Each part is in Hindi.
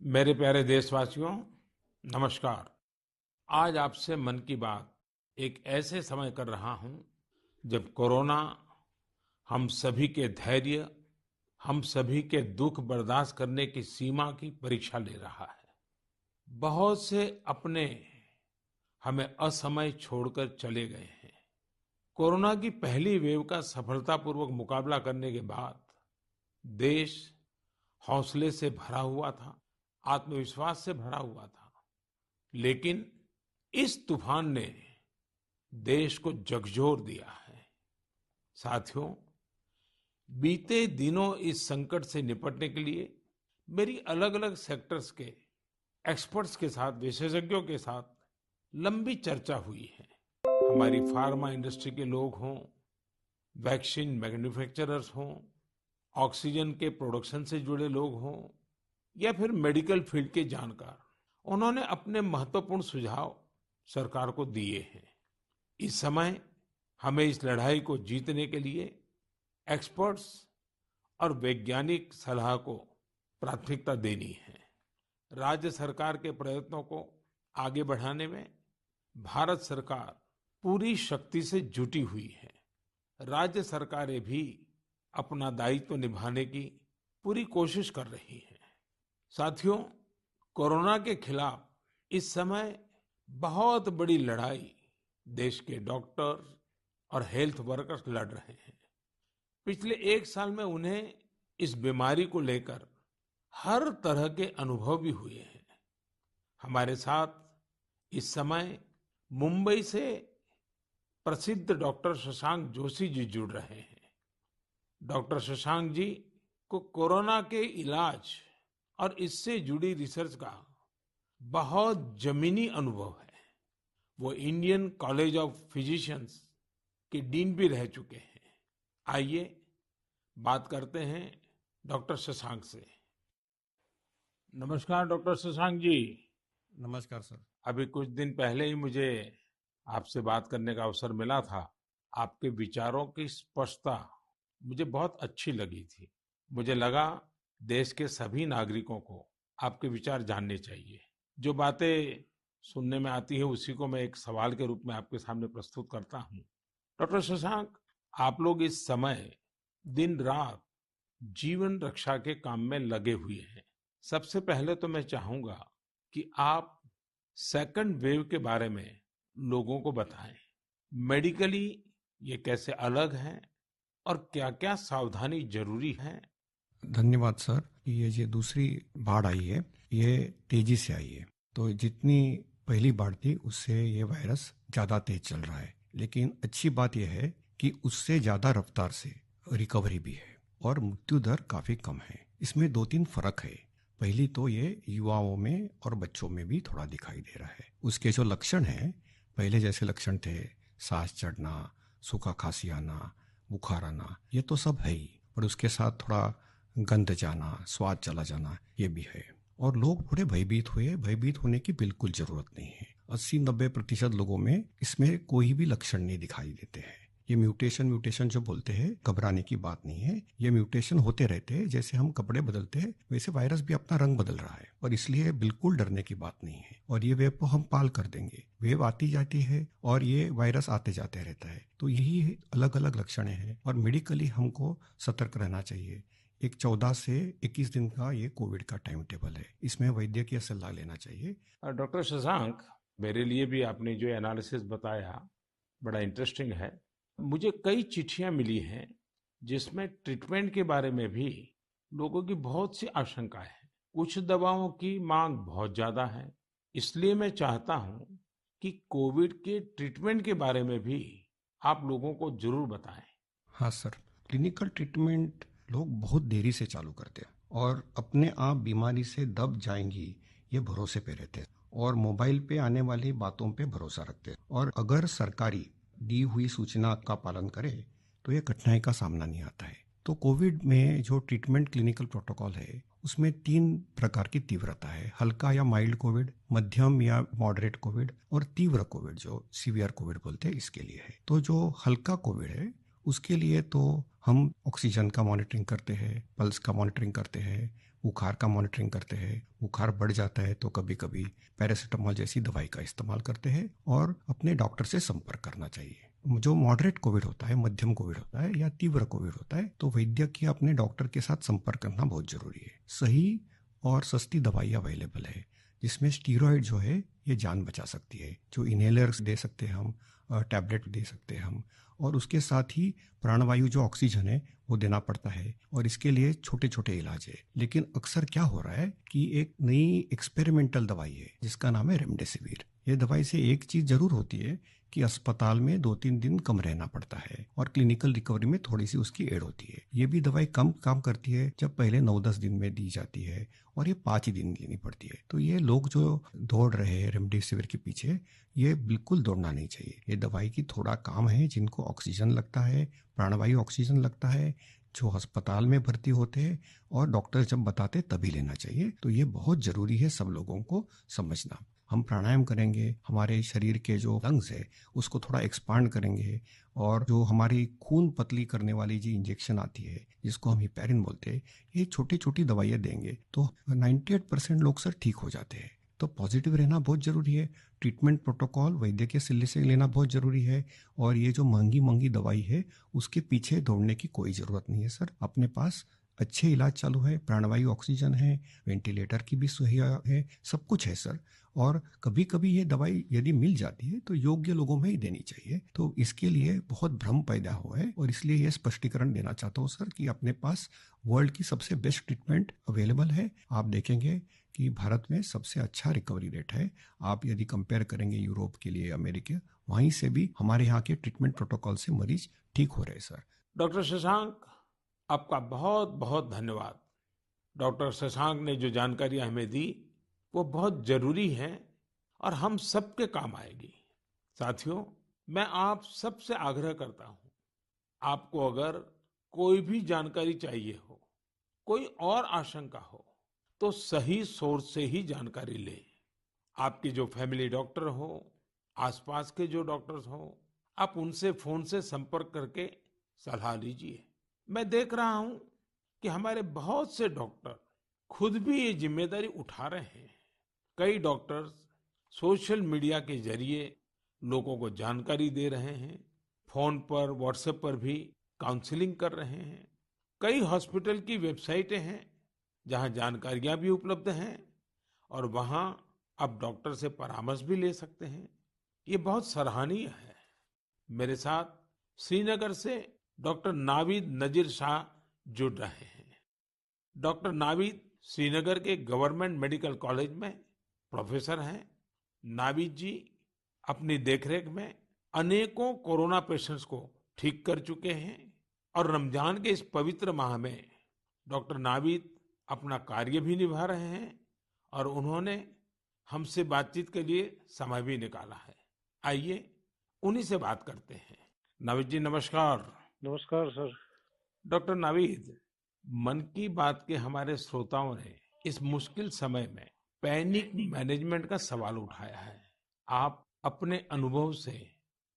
मेरे प्यारे देशवासियों, नमस्कार। आज आपसे मन की बात एक ऐसे समय कर रहा हूं जब कोरोना हम सभी के धैर्य, हम सभी के दुख बर्दाश्त करने की सीमा की परीक्षा ले रहा है। बहुत से अपने हमें असमय छोड़कर चले गए हैं। कोरोना की पहली वेव का सफलतापूर्वक मुकाबला करने के बाद देश हौसले से भरा हुआ था, आत्मविश्वास से भरा हुआ था। लेकिन इस तूफान ने देश को झकझोर दिया है। साथियों, बीते दिनों इस संकट से निपटने के लिए मेरी अलग-अलग सेक्टर्स के एक्सपर्ट्स के साथ, विशेषज्ञों के साथ लंबी चर्चा हुई है। हमारी फार्मा इंडस्ट्री के लोग हों, वैक्सीन मैन्युफैक्चरर्स हों, ऑक्सीजन के प्रोडक्शन से जुड़े लोग हों या फिर मेडिकल फील्ड के जानकार, उन्होंने अपने महत्वपूर्ण सुझाव सरकार को दिए हैं। इस समय हमें इस लड़ाई को जीतने के लिए एक्सपर्ट्स और वैज्ञानिक सलाह को प्राथमिकता देनी है। राज्य सरकार के प्रयत्नों को आगे बढ़ाने में भारत सरकार पूरी शक्ति से जुटी हुई है। राज्य सरकारें भी अपना दायित्व निभाने की पूरी कोशिश कर रही हैं। साथियों, कोरोना के खिलाफ इस समय बहुत बड़ी लड़ाई देश के डॉक्टर और हेल्थ वर्कर्स लड़ रहे हैं। पिछले एक साल में उन्हें इस बीमारी को लेकर हर तरह के अनुभव भी हुए हैं। हमारे साथ इस समय मुंबई से प्रसिद्ध डॉक्टर शशांक जोशी जी जुड़ रहे हैं। डॉक्टर शशांक जी को कोरोना के इलाज और इससे जुड़ी रिसर्च का बहुत जमीनी अनुभव है। वो इंडियन कॉलेज ऑफ फिजिशियंस के डीन भी रह चुके हैं। आइए बात करते हैं डॉक्टर शशांक से। नमस्कार डॉक्टर शशांक जी। नमस्कार सर। अभी कुछ दिन पहले ही मुझे आपसे बात करने का अवसर मिला था। आपके विचारों की स्पष्टता मुझे बहुत अच्छी लगी थी। मुझे लगा देश के सभी नागरिकों को आपके विचार जानने चाहिए। जो बातें सुनने में आती है उसी को मैं एक सवाल के रूप में आपके सामने प्रस्तुत करता हूँ। डॉक्टर शशांक, आप लोग इस समय दिन रात जीवन रक्षा के काम में लगे हुए हैं। सबसे पहले तो मैं चाहूंगा कि आप सेकंड वेव के बारे में लोगों को बताएं। मेडिकली ये कैसे अलग है और क्या-क्या सावधानी जरूरी है। धन्यवाद सर। ये दूसरी बाढ़ आई है, ये तेजी से आई है। तो जितनी पहली बाढ़ थी उससे ये वायरस ज़्यादा तेज चल रहा है, लेकिन अच्छी बात यह है कि उससे ज़्यादा रफ्तार से रिकवरी भी है और मृत्यु दर काफ़ी कम है। इसमें दो तीन फर्क है। पहली तो ये युवाओं में और बच्चों में भी थोड़ा दिखाई दे रहा है। उसके जो लक्षण हैं, पहले जैसे लक्षण थे, सांस चढ़ना, सूखा खांसी आना, बुखार आना, ये तो सब है ही, और उसके साथ थोड़ा गंध जाना, स्वाद चला जाना, ये भी है। और लोग थोड़े भयभीत हुए। भयभीत होने की बिल्कुल जरूरत नहीं है। 80-90% लोगों में इसमें कोई भी लक्षण नहीं दिखाई देते हैं। ये म्यूटेशन जो बोलते हैं, घबराने की बात नहीं है। ये म्यूटेशन होते रहते हैं। जैसे हम कपड़े बदलते हैं वैसे वायरस भी अपना रंग बदल रहा है, और इसलिए बिल्कुल डरने की बात नहीं है। और ये वेव को हम पाल कर देंगे। वेव आती जाती है और ये वायरस आते जाते रहता है। तो यही अलग अलग लक्षण हैं, और मेडिकली हमको सतर्क रहना चाहिए। एक 14 से 21 दिन का ये कोविड का टाइम टेबल है। इसमें वैद्यकीय सलाह लेना चाहिए। डॉक्टर शशांक, मेरे लिए भी आपने जो एनालिसिस बताया बड़ा इंटरेस्टिंग है। मुझे कई चिट्ठियां मिली हैं जिसमें ट्रीटमेंट के बारे में भी लोगों की बहुत सी आशंकाएं हैं। कुछ दवाओं की मांग बहुत ज्यादा है। इसलिए मैं चाहता हूं कि कोविड के ट्रीटमेंट के बारे में भी आप लोगों को जरूर बताएं। हाँ सर, क्लिनिकल ट्रीटमेंट लोग बहुत देरी से चालू करते हैं और अपने आप बीमारी से दब जाएंगी ये भरोसे पे रहते हैं, और मोबाइल पे आने वाली बातों पे भरोसा रखते हैं। और अगर सरकारी दी हुई सूचना का पालन करे तो ये कठिनाई का सामना नहीं आता है। तो कोविड में जो ट्रीटमेंट क्लिनिकल प्रोटोकॉल है उसमें 3 प्रकार की तीव्रता है। हल्का या माइल्ड कोविड, मध्यम या मॉडरेट कोविड, और तीव्र कोविड जो सीवियर कोविड बोलते हैं, इसके लिए है। तो जो हल्का कोविड है उसके लिए तो हम ऑक्सीजन का मॉनिटरिंग करते हैं, पल्स का मॉनिटरिंग करते हैं, बुखार का मॉनिटरिंग करते हैं। बुखार बढ़ जाता है तो कभी कभी पैरासीटामोल जैसी दवाई का इस्तेमाल करते हैं और अपने डॉक्टर से संपर्क करना चाहिए। जो मॉडरेट कोविड होता है, मध्यम कोविड होता है या तीव्र कोविड होता है, तो वैद्य की अपने डॉक्टर के साथ संपर्क करना बहुत जरूरी है। सही और सस्ती दवाई अवेलेबल है जिसमें स्टीरॉयड जो है ये जान बचा सकती है, जो इनहेलर्स दे सकते हैं हम, टैबलेट दे सकते हैं हम, और उसके साथ ही प्राणवायु जो ऑक्सीजन है वो देना पड़ता है, और इसके लिए छोटे छोटे इलाज है। लेकिन अक्सर क्या हो रहा है कि एक नई एक्सपेरिमेंटल दवाई है जिसका नाम है रेमडेसिविर। ये दवाई से एक चीज जरूर होती है कि अस्पताल में 2-3 दिन कम रहना पड़ता है और क्लिनिकल रिकवरी में थोड़ी सी उसकी एड होती है। ये भी दवाई कम काम करती है जब पहले 9-10 दिन में दी जाती है, और ये 5 ही दिन लेनी पड़ती है। तो ये लोग जो दौड़ रहे हैं रेमडेसिविर के पीछे, ये बिल्कुल दौड़ना नहीं चाहिए। ये दवाई की थोड़ा काम है, जिनको ऑक्सीजन लगता है, प्राणवायु ऑक्सीजन लगता है, जो अस्पताल में भर्ती होते हैं और डॉक्टर जब बताते तभी लेना चाहिए। तो ये बहुत जरूरी है सब लोगों को समझना। हम प्राणायाम करेंगे, हमारे शरीर के जो लंग्स है उसको थोड़ा एक्सपांड करेंगे, और जो हमारी खून पतली करने वाली जो इंजेक्शन आती है जिसको हम हिपैरिन बोलते हैं, ये छोटी छोटी दवाइयाँ देंगे तो 98% लोग सर ठीक हो जाते हैं। तो पॉजिटिव रहना बहुत जरूरी है। ट्रीटमेंट प्रोटोकॉल वैद्य के सलाह से लेना बहुत जरूरी है, और ये जो महंगी महंगी दवाई है उसके पीछे दौड़ने की कोई जरूरत नहीं है सर। अपने पास अच्छे इलाज चालू है, प्राणवायु ऑक्सीजन है, वेंटिलेटर की भी सुविधा है, सब कुछ है सर। और कभी कभी ये दवाई यदि मिल जाती है तो योग्य लोगों में ही देनी चाहिए। तो इसके लिए बहुत भ्रम पैदा हुआ है, और इसलिए ये स्पष्टीकरण देना चाहता हूँ सर कि अपने पास वर्ल्ड की सबसे बेस्ट ट्रीटमेंट अवेलेबल है। आप देखेंगे कि भारत में सबसे अच्छा रिकवरी रेट है। आप यदि कंपेयर करेंगे यूरोप के लिए, अमेरिका, वहीं से भी हमारे यहाँ के ट्रीटमेंट प्रोटोकॉल से मरीज ठीक हो रहे हैं सर। डॉक्टर शशांक, आपका बहुत बहुत धन्यवाद। डॉक्टर शशांक ने जो जानकारियां हमें दी वो बहुत जरूरी है और हम सबके काम आएगी। साथियों, मैं आप सबसे आग्रह करता हूं, आपको अगर कोई भी जानकारी चाहिए हो, कोई और आशंका हो, तो सही सोर्स से ही जानकारी लें। आपकी जो फैमिली डॉक्टर हो, आसपास के जो डॉक्टर्स हो, आप उनसे फोन से संपर्क करके सलाह लीजिए। मैं देख रहा हूं कि हमारे बहुत से डॉक्टर खुद भी ये जिम्मेदारी उठा रहे हैं। कई डॉक्टर्स सोशल मीडिया के जरिए लोगों को जानकारी दे रहे हैं, फोन पर, व्हाट्सएप पर भी काउंसलिंग कर रहे हैं। कई हॉस्पिटल की वेबसाइटें हैं जहां जानकारियां भी उपलब्ध हैं, और वहां आप डॉक्टर से परामर्श भी ले सकते हैं। ये बहुत सराहनीय है। मेरे साथ श्रीनगर से डॉक्टर नावीद नजीर शाह जुड़ रहे हैं। डॉक्टर नावीद श्रीनगर के गवर्नमेंट मेडिकल कॉलेज में प्रोफेसर हैं। नावीद जी अपनी देखरेख में अनेकों कोरोना पेशेंट्स को ठीक कर चुके हैं, और रमजान के इस पवित्र माह में डॉक्टर नावीद अपना कार्य भी निभा रहे हैं, और उन्होंने हमसे बातचीत के लिए समय भी निकाला है। आइए उन्हीं से बात करते हैं। नावीद जी, नमस्कार। नमस्कार सर। डॉक्टर नावीद, मन की बात के हमारे श्रोताओं ने इस मुश्किल समय में पैनिक मैनेजमेंट का सवाल उठाया है। आप अपने अनुभव से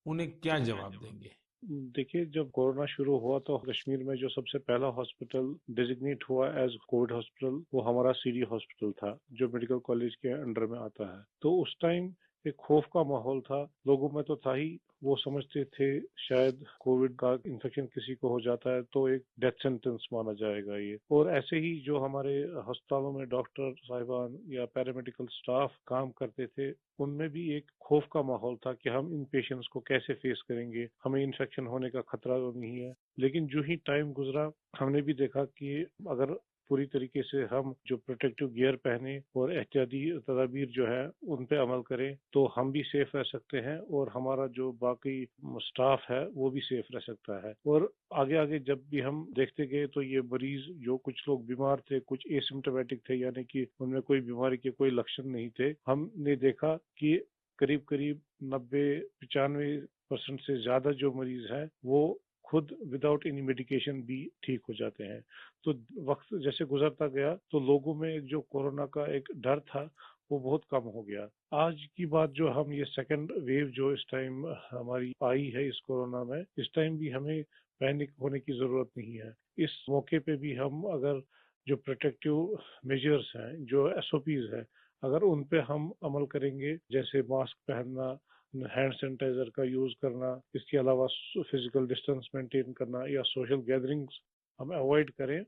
उन्हें क्या जवाब देंगे? देखिए, जब कोरोना शुरू हुआ तो कश्मीर में जो सबसे पहला हॉस्पिटल डिजिग्नेट हुआ एज कोविड हॉस्पिटल वो हमारा सीडी हॉस्पिटल था, जो मेडिकल कॉलेज के अंडर में आता है। तो उस टाइम एक खौफ का माहौल था लोगों में, तो था ही। वो समझते थे शायद कोविड का इन्फेक्शन किसी को हो जाता है तो एक डेथ सेंटेंस माना जाएगा ये। और ऐसे ही जो हमारे अस्पतालों में डॉक्टर साहिबान या पैरामेडिकल स्टाफ काम करते थे, उनमें भी एक खौफ का माहौल था कि हम इन पेशेंट्स को कैसे फेस करेंगे, हमें इन्फेक्शन होने का खतरा तो नहीं है। लेकिन जो ही टाइम गुजरा, हमने भी देखा कि अगर पूरी तरीके से हम जो प्रोटेक्टिव गियर पहने और एहतियाती तदाबीर जो है उन पे अमल करें, तो हम भी सेफ रह सकते हैं और हमारा जो बाकी स्टाफ है वो भी सेफ रह सकता है। और आगे आगे जब भी हम देखते गए तो ये मरीज, जो कुछ लोग बीमार थे, कुछ एसिम्प्टोमेटिक थे, यानी कि उनमें कोई बीमारी के कोई लक्षण नहीं थे, हमने देखा कि करीब करीब 90-95% से ज्यादा जो मरीज है वो खुद विदाउट एनी मेडिकेशन भी ठीक हो जाते हैं। तो वक्त जैसे गुजरता गया तो लोगों में जो कोरोना का एक डर था वो बहुत कम हो गया। आज की बात जो हम ये सेकंड वेव जो इस टाइम हमारी आई है इस कोरोना में, इस टाइम भी हमें पैनिक होने की जरूरत नहीं है। इस मौके पे भी हम अगर जो प्रोटेक्टिव मेजर्स हैं, जो एसओपीज है, अगर उन पे हम अमल करेंगे, जैसे मास्क पहनना, हैंड सैनिटाइजर का यूज करना, इसके अलावा फिजिकल डिस्टेंस मेंटेन करना या सोशल गैदरिंग्स हम अवॉइड करें,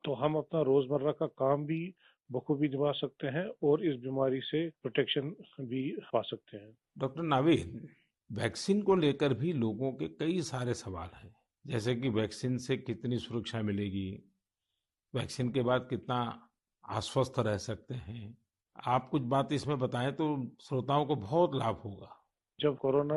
तो हम अपना रोजमर्रा का काम भी बखूबी निभा सकते हैं और इस बीमारी से प्रोटेक्शन भी पा सकते हैं। डॉक्टर नावीद, वैक्सीन को लेकर भी लोगों के कई सारे सवाल हैं, जैसे कि वैक्सीन से कितनी सुरक्षा मिलेगी, वैक्सीन के बाद कितना आश्वस्त रह सकते हैं। आप कुछ बात इसमें बताएं तो श्रोताओं को बहुत लाभ होगा। जब कोरोना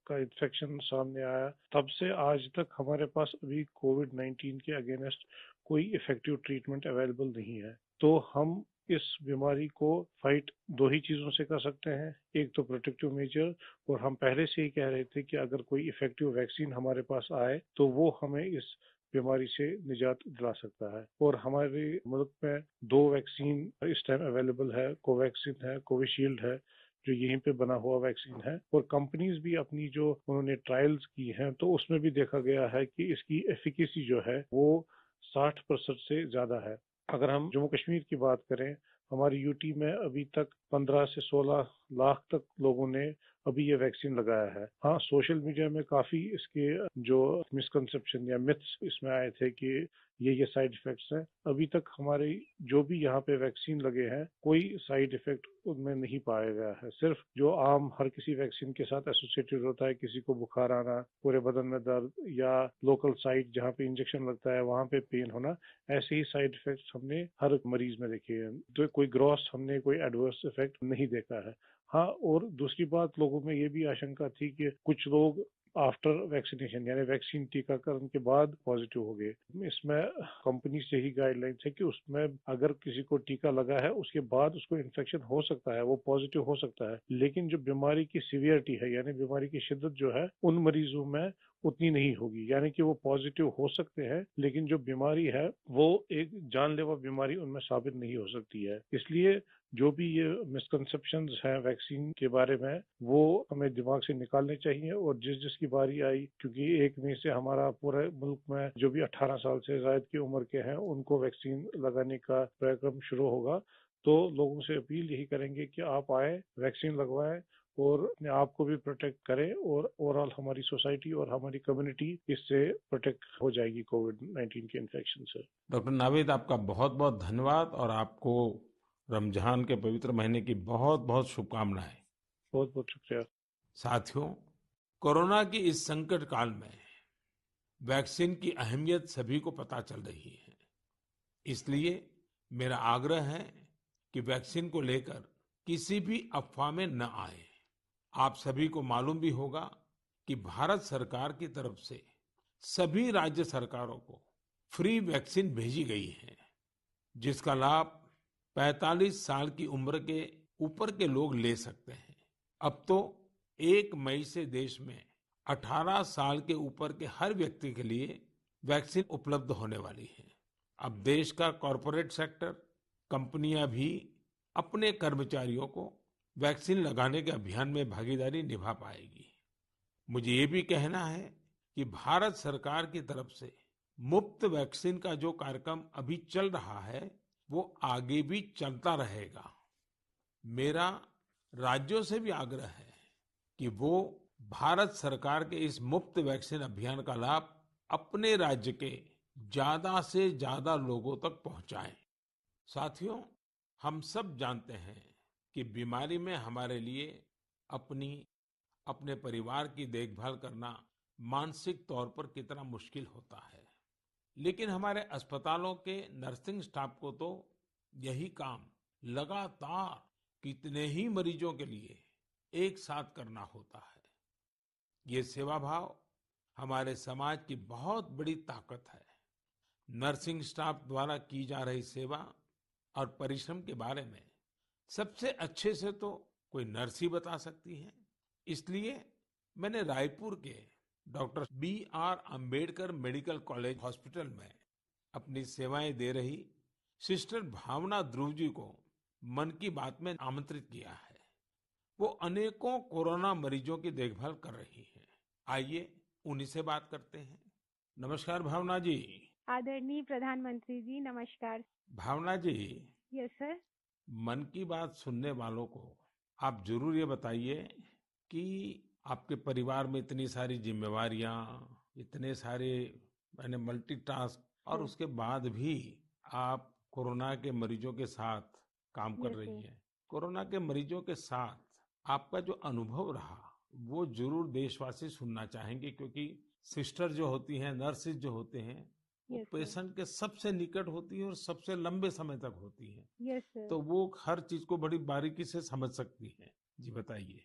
का इन्फेक्शन सामने आया, तब से आज तक हमारे पास अभी कोविड-19 के अगेंस्ट कोई इफेक्टिव ट्रीटमेंट अवेलेबल नहीं है। तो हम इस बीमारी को फाइट दो ही चीजों से कर सकते हैं, एक तो प्रोटेक्टिव मेजर, और हम पहले से ही कह रहे थे कि अगर कोई इफेक्टिव वैक्सीन हमारे पास आए तो वो हमें इस बीमारी से निजात दिला सकता है। और हमारे मुल्क में दो वैक्सीन इस टाइम अवेलेबल है, कोवैक्सीन है, कोविशील्ड है, जो यहीं पे बना हुआ वैक्सीन है। और कंपनीज भी अपनी जो उन्होंने ट्रायल्स की हैं, तो उसमें भी देखा गया है कि इसकी एफिकेसी जो है वो 60% से ज्यादा है। अगर हम जम्मू कश्मीर की बात करें, हमारी यूटी में अभी तक 15 से 16 लाख तक लोगों ने अभी ये वैक्सीन लगाया है। हाँ, सोशल मीडिया में काफी इसके जो मिसकंसेप्शन या मिथ्स इसमें आए थे कि ये साइड इफेक्ट्स हैं। अभी तक हमारे जो भी यहाँ पे वैक्सीन लगे हैं, कोई साइड इफेक्ट उनमें नहीं पाया गया है। सिर्फ जो आम हर किसी वैक्सीन के साथ एसोसिएटेड होता है, किसी को बुखार आना, पूरे बदन में दर्द, या लोकल साइट जहाँ पे इंजेक्शन लगता है वहाँ पे पेन होना, ऐसे ही साइड इफेक्ट्स हमने हर मरीज में देखे हैं। तो कोई ग्रॉस हमने कोई एडवर्स इफेक्ट नहीं देखा है। हाँ, और दूसरी बात, लोगों में ये भी आशंका थी कि कुछ लोग आफ्टर वैक्सीनेशन यानी वैक्सीन टीकाकरण के बाद पॉजिटिव हो गए। इसमें कंपनी से ही गाइडलाइन है कि उसमें अगर किसी को टीका लगा है उसके बाद उसको इन्फेक्शन हो सकता है, वो पॉजिटिव हो सकता है, लेकिन जो बीमारी की सीवियरिटी है यानी बीमारी की शिद्दत जो है उन मरीजों में उतनी नहीं होगी। यानी कि वो पॉजिटिव हो सकते हैं, लेकिन जो बीमारी है वो एक जानलेवा बीमारी उनमें साबित नहीं हो सकती है। इसलिए जो भी ये मिसकंसेप्शंस हैं वैक्सीन के बारे में, वो हमें दिमाग से निकालने चाहिए। और जिसकी बारी आई, क्योंकि 1 मई से हमारा पूरे मुल्क में जो भी 18 साल से जायद की उम्र के हैं उनको वैक्सीन लगाने का कार्यक्रम शुरू होगा, तो लोगों से अपील यही करेंगे कि आप आए, वैक्सीन लगवाएं और अपने आप को भी प्रोटेक्ट करें, और ओवरऑल हमारी सोसाइटी और हमारी कम्युनिटी इससे प्रोटेक्ट हो जाएगी कोविड-19 के इन्फेक्शन से। डॉक्टर नावीद, आपका बहुत बहुत धन्यवाद और आपको रमजान के पवित्र महीने की बहुत बहुत शुभकामनाएं। बहुत बहुत शुक्रिया। साथियों, कोरोना की इस संकट काल में वैक्सीन की अहमियत सभी को पता चल रही है। इसलिए मेरा आग्रह है कि वैक्सीन को लेकर किसी भी अफवाह में न आए। आप सभी को मालूम भी होगा कि भारत सरकार की तरफ से सभी राज्य सरकारों को फ्री वैक्सीन भेजी गई है, जिसका लाभ 45 साल की उम्र के ऊपर के लोग ले सकते हैं। अब तो 1 मई से देश में 18 साल के ऊपर के हर व्यक्ति के लिए वैक्सीन उपलब्ध होने वाली है। अब देश का कॉरपोरेट सेक्टर, कंपनियां भी अपने कर्मचारियों को वैक्सीन लगाने के अभियान में भागीदारी निभा पाएगी। मुझे ये भी कहना है कि भारत सरकार की तरफ से मुफ्त वैक्सीन का जो कार्यक्रम अभी चल रहा है, वो आगे भी चलता रहेगा। मेरा राज्यों से भी आग्रह है कि वो भारत सरकार के इस मुफ्त वैक्सीन अभियान का लाभ अपने राज्य के ज्यादा से ज्यादा लोगों तक पहुंचाएं। साथियों, हम सब जानते हैं कि बीमारी में हमारे लिए अपनी, अपने परिवार की देखभाल करना मानसिक तौर पर कितना मुश्किल होता है। लेकिन हमारे अस्पतालों के नर्सिंग स्टाफ को तो यही काम लगातार कितने ही मरीजों के लिए एक साथ करना होता है। ये सेवा भाव हमारे समाज की बहुत बड़ी ताकत है। नर्सिंग स्टाफ द्वारा की जा रही सेवा और परिश्रम के बारे में सबसे अच्छे से तो कोई नर्स ही बता सकती है। इसलिए मैंने रायपुर के doctor B.R. Ambedkar medical college hospital में अपनी सेवाएं दे रही सिस्टर भावना ध्रुव जी को मन की बात में आमंत्रित किया है। वो अनेकों कोरोना मरीजों की देखभाल कर रही हैं। आइए उन्हीं से बात करते हैं। नमस्कार भावना जी। आदरणीय प्रधानमंत्री जी, नमस्कार। भावना जी, यस सर। मन की बात सुनने वालों को आप जरूर ये बताइए कि आपके परिवार में इतनी सारी जिम्मेवारियां, इतने सारे मैंने मल्टीटास्क, और सर। उसके बाद भी आप कोरोना के मरीजों के साथ काम कर यस रही सर। हैं। कोरोना के मरीजों के साथ आपका जो अनुभव रहा वो जरूर देशवासी सुनना चाहेंगे, क्योंकि सिस्टर जो होती हैं, नर्सेज जो होते हैं, वो यस सर। पेशेंट के सबसे निकट होती हैं और सबसे लंबे समय तक होती हैं। Yes sir. तो वो हर चीज को बड़ी बारीकी से समझ सकती हैं। जी बताइए।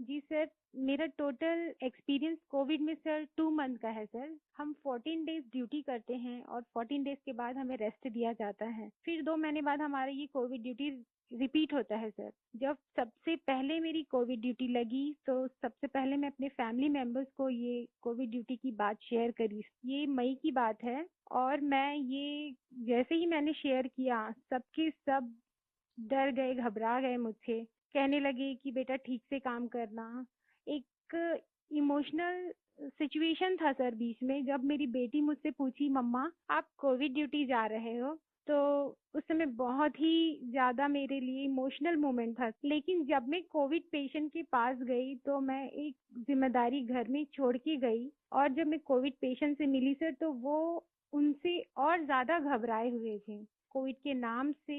जी सर, मेरा टोटल एक्सपीरियंस कोविड में सर 2 मंथ का है सर। हम 14 डेज ड्यूटी करते हैं और 14 डेज के बाद हमें रेस्ट दिया जाता है। फिर 2 महीने बाद हमारा ये कोविड ड्यूटी रिपीट होता है सर। जब सबसे पहले मेरी कोविड ड्यूटी लगी तो सबसे पहले मैं अपने फैमिली मेंबर्स को ये कोविड ड्यूटी की बात शेयर करी। ये मई की बात है और मैं ये जैसे ही मैंने शेयर किया, सबके सब डर गए, घबरा गए मुझसे। कहने लगे कि बेटा ठीक से काम करना। एक इमोशनल सिचुएशन था सर बीच में, जब मेरी बेटी मुझसे पूछी, मम्मा आप कोविड ड्यूटी जा रहे हो? तो उस समय बहुत ही ज़्यादा मेरे लिए इमोशनल मोमेंट था। लेकिन जब मैं कोविड पेशेंट के पास गई तो मैं एक जिम्मेदारी घर में छोड़ के गई और जब मैं कोविड पेशेंट से मिली सर तो वो उनसे और ज़्यादा घबराए हुए थे। कोविड के नाम से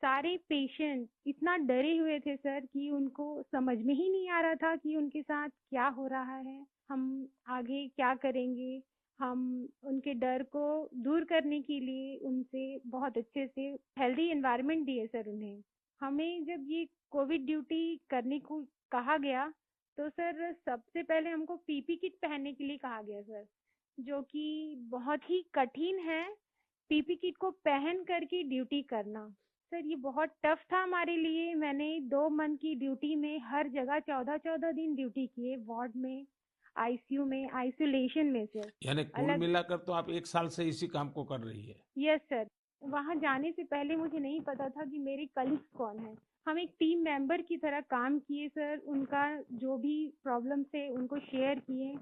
सारे पेशेंट इतना डरे हुए थे सर कि उनको समझ में ही नहीं आ रहा था कि उनके साथ क्या हो रहा है, हम आगे क्या करेंगे। हम उनके डर को दूर करने के लिए उनसे बहुत अच्छे से हेल्दी एनवायरनमेंट दिए सर उन्हें। हमें जब ये कोविड ड्यूटी करने को कहा गया तो सर सबसे पहले हमको पीपी किट पहनने के लिए कहा गया सर, जो कि बहुत ही कठिन है। पीपी किट को पहन करके ड्यूटी करना सर, ये बहुत टफ था हमारे लिए। मैंने 2 मंथ की ड्यूटी में हर जगह 14-14 दिन ड्यूटी किए, वार्ड में, आईसीयू में, आइसोलेशन में सर। यानी कुल अलग। मिलाकर तो आप 1 साल से इसी काम को कर रही है। Yes sir. वहाँ जाने से पहले मुझे नहीं पता था कि मेरे कलीग्स कौन हैं। हम एक टीम मेंबर की तरह काम किए सर। उनका जो भी प्रॉब्लम थे उनको शेयर किए।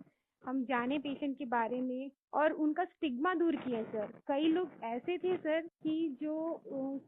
हम जाने पेशेंट के बारे में और उनका स्टिग्मा दूर किया सर। कई लोग ऐसे थे सर कि जो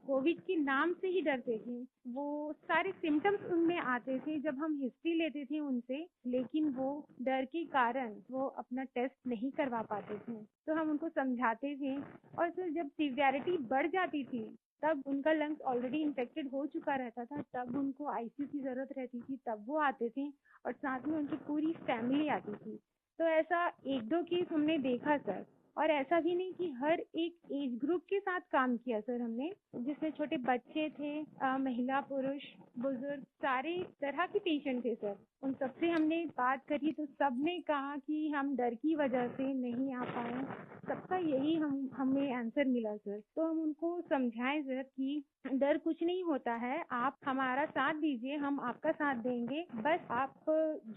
कोविड के नाम से ही डरते थे। वो सारे सिम्टम्स उनमें आते थे जब हम हिस्ट्री लेते थे उनसे, लेकिन वो डर के कारण वो अपना टेस्ट नहीं करवा पाते थे। तो हम उनको समझाते थे और सर जब सीवियरिटी बढ़ जाती थी तब उनका लंग्स ऑलरेडी इन्फेक्टेड हो चुका रहता था, तब उनको आईसीयू की जरूरत रहती थी, तब वो आते थे और साथ में उनकी पूरी फैमिली आती थी। तो ऐसा 1-2 केस हमने देखा सर। और ऐसा भी नहीं कि हर एक एज ग्रुप के साथ काम किया सर हमने, जिसमें छोटे बच्चे थे, महिला, पुरुष, बुजुर्ग, सारे तरह के पेशेंट थे सर। उन सबसे हमने बात करी तो सबने कहा कि हम डर की वजह से नहीं आ पाए। सबका यही हमें आंसर मिला सर। तो हम उनको समझाएं सर कि डर कुछ नहीं होता है, आप हमारा साथ दीजिए, हम आपका साथ देंगे। बस आप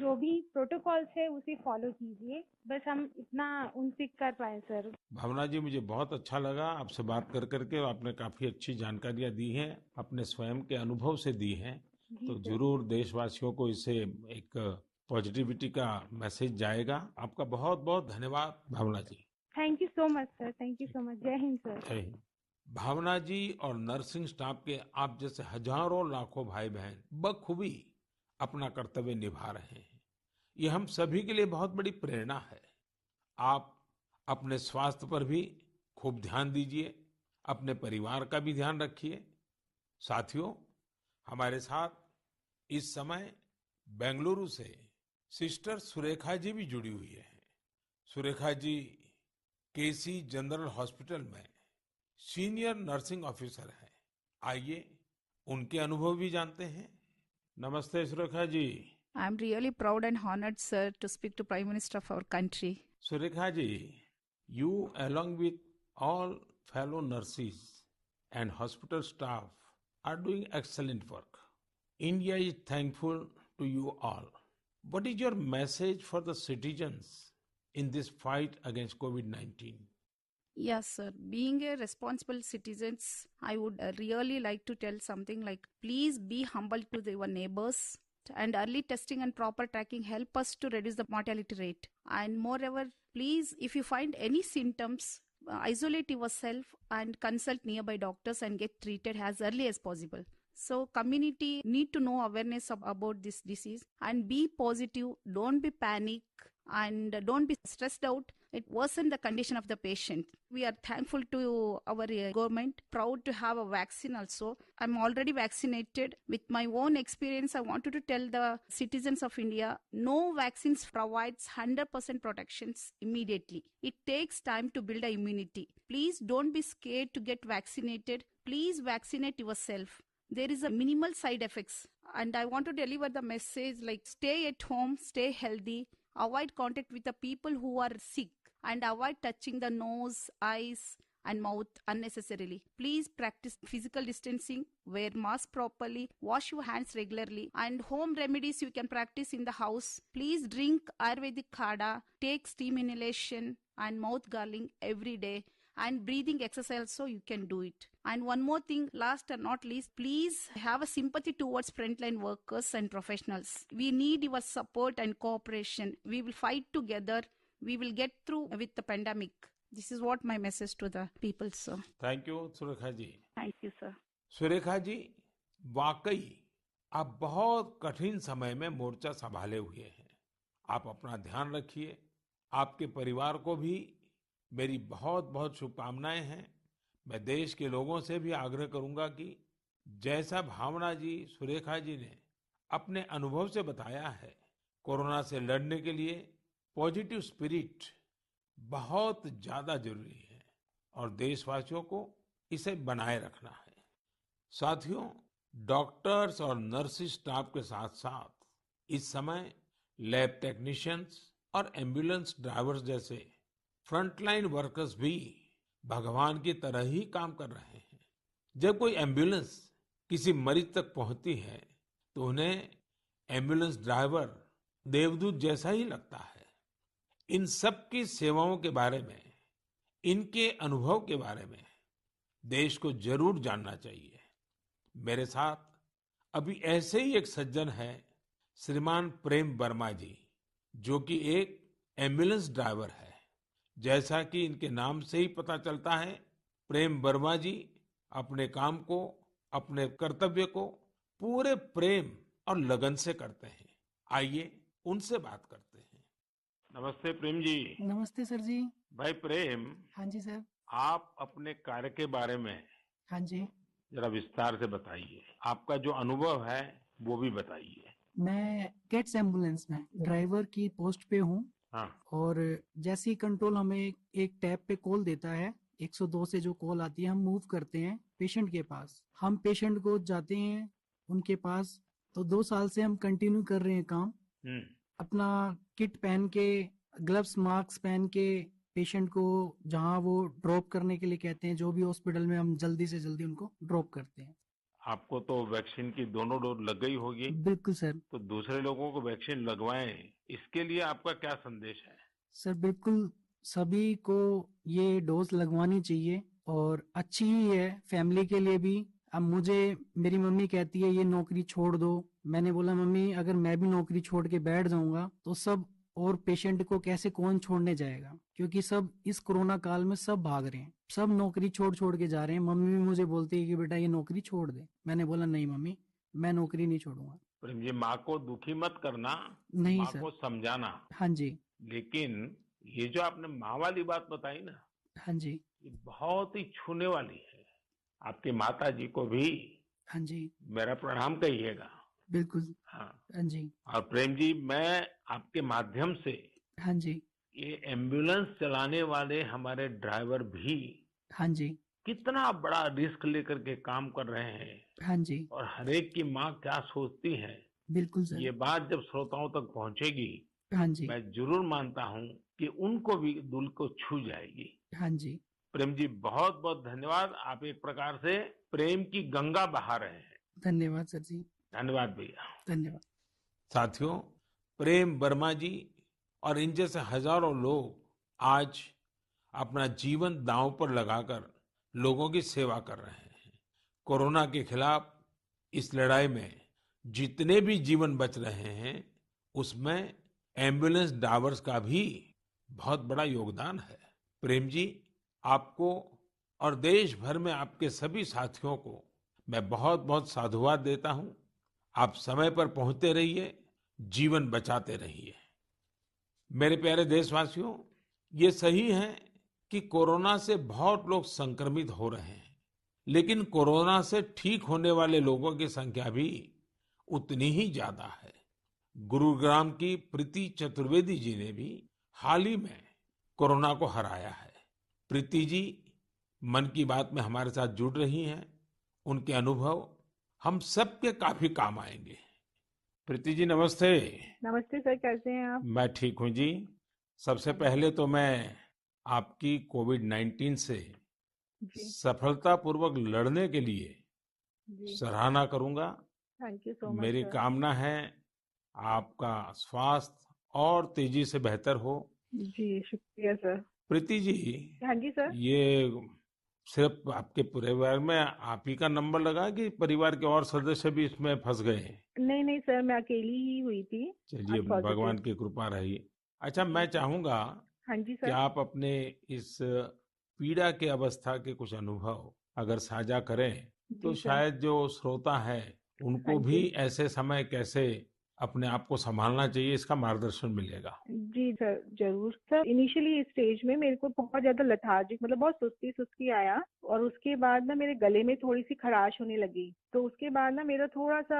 जो भी प्रोटोकॉल्स है उसे फॉलो कीजिए। बस हम इतना उनसे कर पाए सर। भावना जी, मुझे बहुत अच्छा लगा आपसे बात कर करके। आपने काफी अच्छी जानकारियां दी हैं, अपने स्वयं के अनुभव से दी हैं। जी तो सर। जरूर देशवासियों को इससे एक पॉजिटिविटी का मैसेज जाएगा। आपका बहुत बहुत धन्यवाद Bhavna ji. Thank you so much sir. Thank you so much. जय हिंद सर। जय हिंद। भावना जी और नर्सिंग स्टाफ के आप जैसे हजारों लाखों भाई बहन बखूबी अपना कर्तव्य निभा रहे हैं। ये हम सभी के लिए बहुत बड़ी प्रेरणा है। आप अपने स्वास्थ्य पर भी खूब ध्यान दीजिए, अपने परिवार का भी ध्यान रखिए। साथियों, हमारे साथ इस समय बेंगलुरु से सिस्टर सुरेखा जी भी जुड़ी हुई है। सुरेखा जी केसी जनरल हॉस्पिटल में सीनियर नर्सिंग ऑफिसर है। आइए उनके अनुभव भी जानते हैं। नमस्ते Surekha ji. I'm really proud and honored, sir, to speak to Prime Minister of our country. Surekha ji, you along with all fellow nurses and hospital staff are doing excellent work. India is thankful to you all. What is your message for the citizens in this fight against COVID-19? Yes, sir. Being a responsible citizens, I would really like to tell something like, please be humble to your neighbors, and early testing and proper tracking help us to reduce the mortality rate. And moreover, please, if you find any symptoms, isolate yourself and consult nearby doctors and get treated as early as possible. So community need to know awareness about this disease and be positive. Don't be panic and don't be stressed out. It worsen the condition of the patient. We are thankful to our government, proud to have a vaccine also. I'm already vaccinated. With my own experience, I wanted to tell the citizens of India, no vaccines provides 100% protections immediately. It takes time to build a immunity. Please don't be scared to get vaccinated. Please vaccinate yourself. There is a minimal side effects. And I want to deliver the message like stay at home, stay healthy, avoid contact with the people who are sick, and avoid touching the nose, eyes, and mouth unnecessarily. Please practice physical distancing, wear mask properly, wash your hands regularly, and home remedies you can practice in the house. Please drink Ayurvedic Khada, take steam inhalation and mouth gargling every day, and breathing exercise so you can do it. And one more thing, last and not least, please have a sympathy towards frontline workers and professionals. We need your support and cooperation. We will fight together. We will get through with the pandemic. This is what my message to the people, sir. Thank you Surekha ji. Thank you, sir. Surekha ji, वाकई आप बहुत कठिन समय में मोर्चा संभाले हुए हैं। आप अपना ध्यान रखिए। आपके परिवार को भी मेरी बहुत बहुत शुभकामनाएं हैं। मैं देश के लोगों से भी आग्रह करूंगा कि जैसा भावना जी, सुरेखा जी ने अपने अनुभव से बताया है, कोरोना से लड़ने के लिए पॉजिटिव स्पिरिट बहुत ज्यादा जरूरी है और देशवासियों को इसे बनाए रखना है। साथियों, डॉक्टर्स और नर्सिंग स्टाफ के साथ साथ इस समय लैब टेक्नीशियंस और एम्बुलेंस ड्राइवर्स जैसे फ्रंटलाइन वर्कर्स भी भगवान की तरह ही काम कर रहे हैं। जब कोई एम्बुलेंस किसी मरीज तक पहुंचती है तो उन्हें एम्बुलेंस ड्राइवर देवदूत जैसा ही लगता है। इन सब की सेवाओं के बारे में, इनके अनुभव के बारे में देश को जरूर जानना चाहिए। मेरे साथ अभी ऐसे ही एक सज्जन है, श्रीमान प्रेम वर्मा जी, जो कि एक एम्बुलेंस ड्राइवर है। जैसा कि इनके नाम से ही पता चलता है, प्रेम वर्मा जी अपने काम को, अपने कर्तव्य को पूरे प्रेम और लगन से करते हैं। आइए उनसे बात करते हैं। नमस्ते प्रेम जी। नमस्ते सर जी। भाई प्रेम, हाँ जी सर। आप अपने कार्य के बारे में हाँ जी। जरा विस्तार से बताइए। आपका जो अनुभव है वो भी बताइए। मैं गेट्स एम्बुलेंस में ड्राइवर की पोस्ट पे हूँ। हाँ। और जैसे ही कंट्रोल हमें एक टैब पे कॉल देता है, 102 से जो कॉल आती है, हम मूव करते हैं पेशेंट के पास। हम पेशेंट को जाते हैं उनके पास। तो 2 साल से हम कंटिन्यू कर रहे हैं काम। अपना किट पहन के, ग्लव्स, मास्क पहन के पेशेंट को जहाँ वो ड्रॉप करने के लिए कहते हैं, जो भी हॉस्पिटल में, हम जल्दी से जल्दी उनको ड्रॉप करते हैं। आपको तो वैक्सीन की दोनों डोज लग गई होगी। बिल्कुल सर। तो दूसरे लोगों को वैक्सीन लगवाएं, इसके लिए आपका क्या संदेश है? सर बिल्कुल, सभी को ये डोज लगवानी चाहिए और अच्छी ही है फैमिली के लिए भी। अब मुझे मेरी मम्मी कहती है ये नौकरी छोड़ दो। मैंने बोला मम्मी, अगर मैं भी नौकरी छोड़ के बैठ जाऊंगा तो सब और पेशेंट को कैसे कौन छोड़ने जाएगा, क्योंकि सब इस कोरोना काल में सब भाग रहे हैं, सब नौकरी छोड़ छोड़ के जा रहे हैं। मम्मी भी मुझे बोलती है कि बेटा ये नौकरी छोड़ दे। मैंने बोला नहीं मम्मी, मैं नौकरी नहीं छोड़ूंगा। प्रेम जी, माँ को दुखी मत करना, नहीं माँ सर। को समझाना। हाँ जी। लेकिन ये जो आपने माँ वाली बात बताई ना, हाँ जी। ये बहुत ही छूने वाली है। आपकी माता जी को भी हाँ जी। मेरा प्रणाम कहिएगा। बिल्कुल। हाँ। हाँ जी। और प्रेम जी, मैं आपके माध्यम से हाँ जी। ये एम्बुलेंस चलाने वाले हमारे ड्राइवर भी हाँ जी। कितना बड़ा रिस्क लेकर के काम कर रहे हैं, हाँ जी। और हर एक की माँ क्या सोचती है, बिल्कुल सर। ये बात जब श्रोताओं तक पहुंचेगी, हाँ जी। मैं जरूर मानता हूँ कि उनको भी दिल को छू जाएगी। हाँ जी। प्रेम जी, बहुत बहुत धन्यवाद। आप एक प्रकार से प्रेम की गंगा बहा रहे हैं। धन्यवाद सर जी। धन्यवाद भैया। धन्यवाद। साथियों, प्रेम वर्मा जी और इन जैसे हजारों लोग आज अपना जीवन दांव पर लगाकर लोगों की सेवा कर रहे हैं। कोरोना के खिलाफ इस लड़ाई में जितने भी जीवन बच रहे हैं, उसमें एम्बुलेंस ड्राइवर्स का भी बहुत बड़ा योगदान है। प्रेम जी, आपको और देश भर में आपके सभी साथियों को मैं बहुत बहुत साधुवाद देता हूं। आप समय पर पहुंचते रहिए, जीवन बचाते रहिए। मेरे प्यारे देशवासियों, ये सही है कि कोरोना से बहुत लोग संक्रमित हो रहे हैं, लेकिन कोरोना से ठीक होने वाले लोगों की संख्या भी उतनी ही ज्यादा है। गुरुग्राम की प्रीति चतुर्वेदी जी ने भी हाल ही में कोरोना को हराया है। प्रीति जी मन की बात में हमारे साथ जुड़ रही हैं। उनके अनुभव हम सबके काफी काम आएंगे। प्रीति जी नमस्ते। नमस्ते सर, कैसे हैं आप? मैं ठीक हूँ जी। सबसे पहले तो मैं आपकी कोविड-19 से जी सफलतापूर्वक लड़ने के लिए जी। सराहना करूंगा। थैंक यू सो मच मेरी सर। कामना है आपका स्वास्थ्य और तेजी से बेहतर हो। जी शुक्रिया सर। प्रीति जी, हाँ जी सर। ये सिर्फ आपके परिवार में आप ही का नंबर लगा कि परिवार के और सदस्य भी इसमें फंस गए हैं? नहीं नहीं सर, मैं अकेली ही हुई थी चलिए, आज पॉजिटिव। भगवान की कृपा रही। अच्छा, जी मैं सर। चाहूंगा हाँ जी कि सर। आप अपने इस पीड़ा के अवस्था के कुछ अनुभव अगर साझा करें, तो जी सर। शायद जो श्रोता है हाँ उनको भी जी। ऐसे समय कैसे अपने आप को संभालना चाहिए, इसका मार्गदर्शन मिलेगा। जी सर, जरूर सर। इनिशियली इस स्टेज में मेरे को बहुत ज्यादा लेथार्जिक, मतलब बहुत सुस्ती सुस्ती आया, और उसके बाद ना मेरे गले में थोड़ी सी खराश होने लगी। तो उसके बाद ना मेरा थोड़ा सा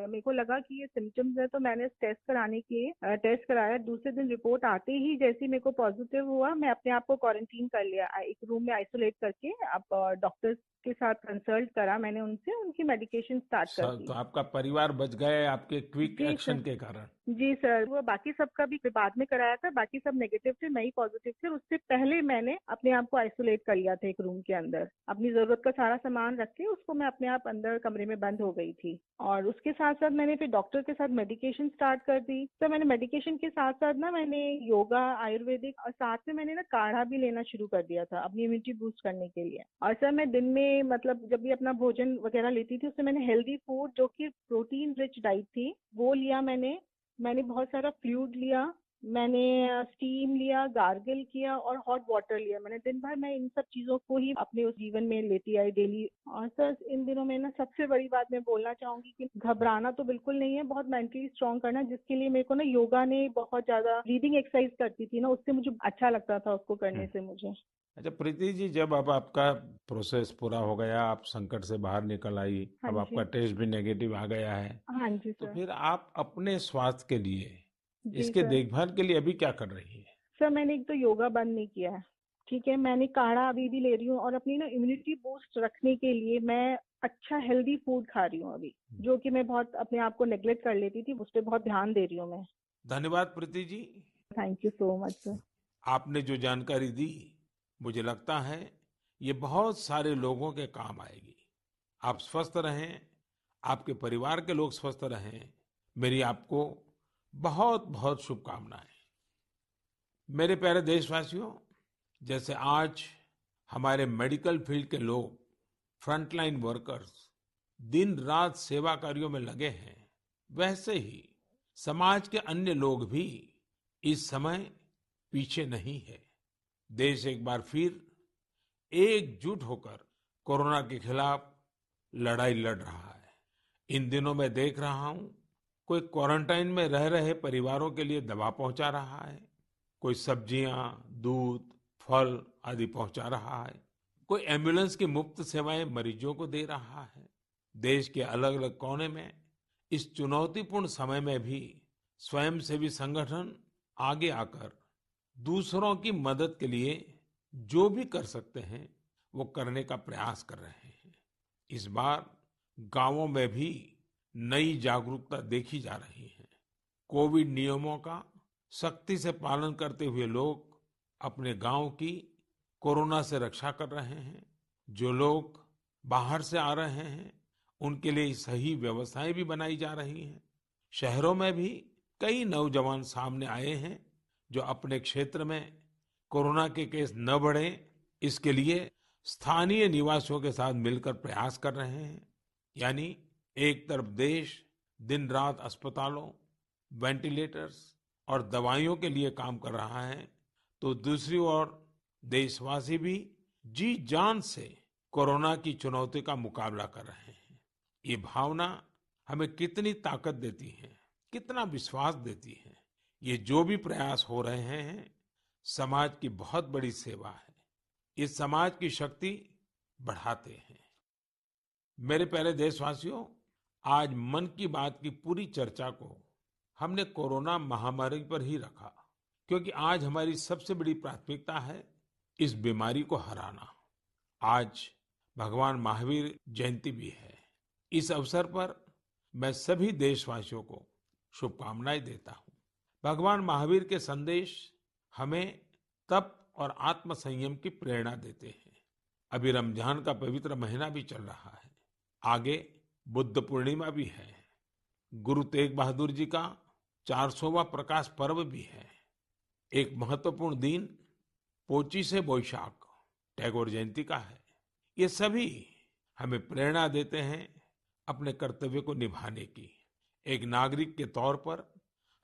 मेरे को लगा कि ये सिम्टम्स है, तो मैंने टेस्ट कराने के टेस्ट कराया। दूसरे दिन रिपोर्ट आते ही जैसे ही मेरे को पॉजिटिव हुआ, मैं अपने आप को क्वारंटीन कर लिया, एक रूम में आइसोलेट करके। अब डॉक्टर्स के साथ कंसल्ट करा मैंने उनसे, उनकी मेडिकेशन स्टार्ट कर तो दी। आपका परिवार बच गए आपके क्विक जी सर। एक्शन के कारण। जी सर, वो बाकी सबका भी बाद में कराया था, बाकी सब नेगेटिव थे, मैं ही पॉजिटिव थे। उससे पहले मैंने अपने आप को आइसोलेट कर लिया था एक रूम के अंदर। अपनी जरूरत का सारा सामान रख के उसको मैं अपने आप अंदर कमरे में बंद हो गई थी। और उसके साथ साथ मैंने फिर डॉक्टर के साथ मेडिकेशन स्टार्ट कर दी। तो मैंने मेडिकेशन के साथ साथ ना मैंने योगा, आयुर्वेदिक, और साथ में मैंने ना काढ़ा भी लेना शुरू कर दिया था अपनी इम्यूनिटी बूस्ट करने के लिए। और सर मैं दिन में, मतलब जब भी अपना भोजन वगैरह लेती थी, उससे मैंने हेल्दी फूड जो कि प्रोटीन रिच डाइट थी वो लिया। मैंने बहुत सारा फ्लूइड लिया, मैंने स्टीम लिया, गार्गल किया और हॉट वाटर लिया। मैंने दिन भर मैं इन सब चीजों को ही अपने उस जीवन में लेती आई डेली। और सर इन दिनों में ना सबसे बड़ी बात मैं बोलना चाहूंगी कि घबराना तो बिल्कुल नहीं है, बहुत मेंटली स्ट्रांग करना, जिसके लिए मेरे को ना योगा ने बहुत ज्यादा, ब्रीदिंग एक्सरसाइज करती थी ना, उससे मुझे अच्छा लगता था उसको करने से मुझे। अच्छा प्रीति जी, जब अब आपका प्रोसेस पूरा हो गया, आप संकट से बाहर निकल आई, हाँ अब आपका जी। टेस्ट भी नेगेटिव आ गया है, हाँ जी तो सर। फिर आप अपने स्वास्थ्य के लिए, जी इसके सर। देखभाल के लिए अभी क्या कर रही है? सर मैंने एक तो योगा बंद नहीं किया है, ठीक है। मैंने काढ़ा अभी भी ले रही हूँ, और अपनी ना इम्यूनिटी बूस्ट रखने के लिए मैं अच्छा हेल्दी फूड खा रही हूँ अभी, जो कि मैं बहुत अपने आप को नेग्लेक्ट कर लेती थी, उस पर बहुत ध्यान दे रही हूँ मैं। धन्यवाद Preeti ji. Thank you so much sir. आपने जो जानकारी दी, मुझे लगता है ये बहुत सारे लोगों के काम आएगी। आप स्वस्थ रहें, आपके परिवार के लोग स्वस्थ रहें, मेरी आपको बहुत बहुत शुभकामनाएं। मेरे प्यारे देशवासियों, जैसे आज हमारे मेडिकल फील्ड के लोग, फ्रंटलाइन वर्कर्स, दिन रात सेवा कार्यों में लगे हैं, वैसे ही समाज के अन्य लोग भी इस समय पीछे नहीं है। देश एक बार फिर एकजुट होकर कोरोना के खिलाफ लड़ाई लड़ रहा है। इन दिनों मैं देख रहा हूं, कोई क्वारंटाइन में रह रहे परिवारों के लिए दवा पहुंचा रहा है, कोई सब्जियां, दूध, फल आदि पहुंचा रहा है, कोई एम्बुलेंस की मुफ्त सेवाएं मरीजों को दे रहा है। देश के अलग अलग कोने में इस चुनौतीपूर्ण समय में भी स्वयंसेवी संगठन आगे आकर दूसरों की मदद के लिए जो भी कर सकते हैं वो करने का प्रयास कर रहे हैं। इस बार गांवों में भी नई जागरूकता देखी जा रही है। कोविड नियमों का सख्ती से पालन करते हुए लोग अपने गांव की कोरोना से रक्षा कर रहे हैं। जो लोग बाहर से आ रहे हैं उनके लिए सही व्यवस्थाएं भी बनाई जा रही हैं। शहरों में भी कई नौजवान सामने आए हैं जो अपने क्षेत्र में कोरोना के केस न बढ़े, इसके लिए स्थानीय निवासियों के साथ मिलकर प्रयास कर रहे हैं। यानी एक तरफ देश दिन रात अस्पतालों, वेंटिलेटर्स और दवाइयों के लिए काम कर रहा है, तो दूसरी ओर देशवासी भी जी जान से कोरोना की चुनौती का मुकाबला कर रहे हैं। ये भावना हमें कितनी ताकत देती है, कितना विश्वास देती है। ये जो भी प्रयास हो रहे हैं, समाज की बहुत बड़ी सेवा है। ये समाज की शक्ति बढ़ाते हैं। मेरे प्यारे देशवासियों, आज मन की बात की पूरी चर्चा को हमने कोरोना महामारी पर ही रखा, क्योंकि आज हमारी सबसे बड़ी प्राथमिकता है इस बीमारी को हराना। आज भगवान महावीर जयंती भी है। इस अवसर पर मैं सभी देशवासियों को शुभकामनाएं देता हूं। भगवान महावीर के संदेश हमें तप और आत्म संयम की प्रेरणा देते हैं। अभी रमजान का पवित्र महीना भी चल रहा है। आगे बुद्ध पूर्णिमा भी है। गुरु तेग बहादुर जी का 400वां प्रकाश पर्व भी है। एक महत्वपूर्ण दिन पोचिशे बोईशाख टैगोर जयंती का है। ये सभी हमें प्रेरणा देते हैं अपने कर्तव्य को निभाने की। एक नागरिक के तौर पर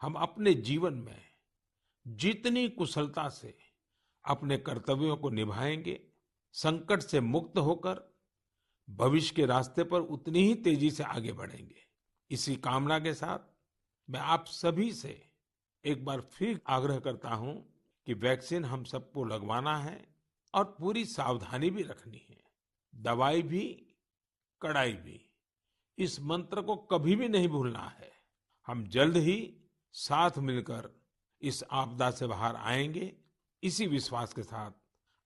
हम अपने जीवन में जितनी कुशलता से अपने कर्तव्यों को निभाएंगे, संकट से मुक्त होकर भविष्य के रास्ते पर उतनी ही तेजी से आगे बढ़ेंगे। इसी कामना के साथ मैं आप सभी से एक बार फिर आग्रह करता हूं कि वैक्सीन हम सबको लगवाना है और पूरी सावधानी भी रखनी है। दवाई भी, कड़ाई भी, इस मंत्र को कभी भी नहीं भूलना है। हम जल्द ही साथ मिलकर इस आपदा से बाहर आएंगे। इसी विश्वास के साथ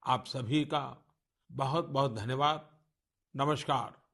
आप सभी का बहुत बहुत धन्यवाद। नमस्कार।